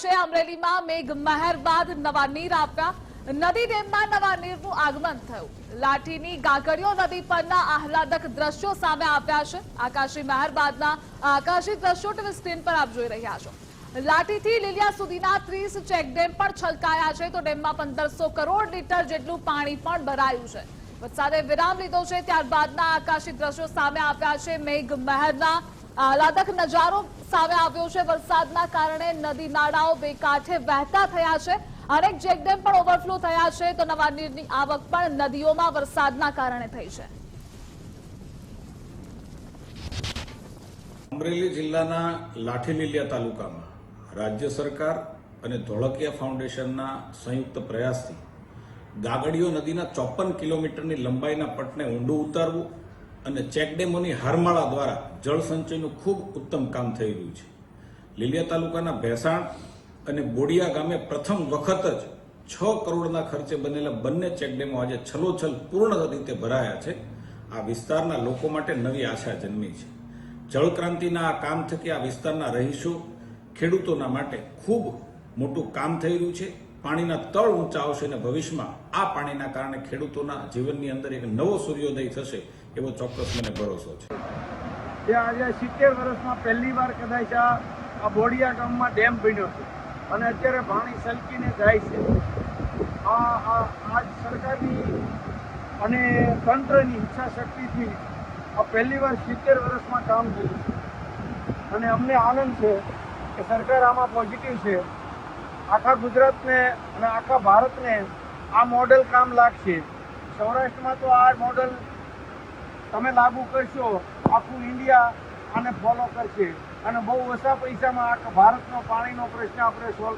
છે અમરેલીમાં મેઘ મહેર બાદ નવા નીર આવ્યા. નદી ડેમમાં નવા નીરનું આગમન થયું. લાઠીની ગાગડીયો નદી પરના આહલાદક દ્રશ્યો સામે આવ્યા છે. આકાશી મહેર બાદના આકાશી દ્રશ્યો ટીવી સ્ક્રીન પર આપ જોઈ રહ્યા છો. લાઠીથી લીલિયા સુધીના 30 ચેકડેમ પણ છલકાયા છે, તો ડેમમાં 1500 કરોડ લીટર જેટલું પાણી પણ ભરાયું છે. વરસાદે વિરામ લીધો છે, ત્યારબાદના આકાશી દ્રશ્યો સામે આવ્યા છે. મેઘ મહેરના આહલાદક નજારો સામે આવ્યો છે. વરસાદના કારણે નદી નાળાઓ બે કાંઠે વહેતા થયા છે. અનેક ચેકડેમ પણ ઓવરફ્લો થયા છે, તો નવા નીરની આવક પણ નદીઓમાં વરસાદના કારણે થઈ છે. અમરેલી જિલ્લાના લાઠી લીલિયા તાલુકામાં રાજ્ય સરકાર અને ધોળકિયા ફાઉન્ડેશનના સંયુક્ત પ્રયાસથી ગાગડીયો નદીના 54 કિલોમીટરની લંબાઈના પટને ઊંડું ઉતારવું અને ચેકડેમોની હારમાળા દ્વારા જળસંચયનું ખૂબ ઉત્તમ કામ થઈ રહ્યું છે. લીલિયા તાલુકાના ભેસાણ અને બોડિયા ગામે પ્રથમ વખત જ 6 કરોડના ખર્ચે બનેલા બંને ચેકડેમો આજે છલોછલ પૂર્ણ રીતે ભરાયા છે. આ વિસ્તારના લોકો માટે નવી આશા જન્મી છે. જળક્રાંતિના આ કામ થકી આ વિસ્તારના રહીશો, ખેડૂતોના માટે ખૂબ મોટું કામ થઈ રહ્યું છે. પાણીના તળ ઊંચા આવશે અને ભવિષ્યમાં આ પાણીના કારણે ખેડૂતોના જીવનની અંદર એક નવો સૂર્યોદય થશે એવો ચોક્કસ મને ભરોસો છે. આજે 70 વર્ષમાં પહેલી વાર કદાચ આ બોડિયા ગામમાં ડેમ બન્યો છે અને અત્યારે પાણી સલકીને જાય છે. આ સરકારની અને તંત્રની ઈચ્છા શક્તિથી આ પહેલી વાર 70 વર્ષમાં કામ થયું છે અને અમને આનંદ છે કે સરકાર આમાં પોઝિટિવ છે. આખા ગુજરાતને અને આખા ભારતને આ મોડેલ કામ લાગશે. સૌરાષ્ટ્રમાં તો આ મોડેલ તમે લાગુ કરશો, આખું ઇન્ડિયા આને ફોલો કરશે અને બહુ ઓછા પૈસામાં આખા ભારતનો પાણીનો પ્રશ્ન આપણે સોલ્વ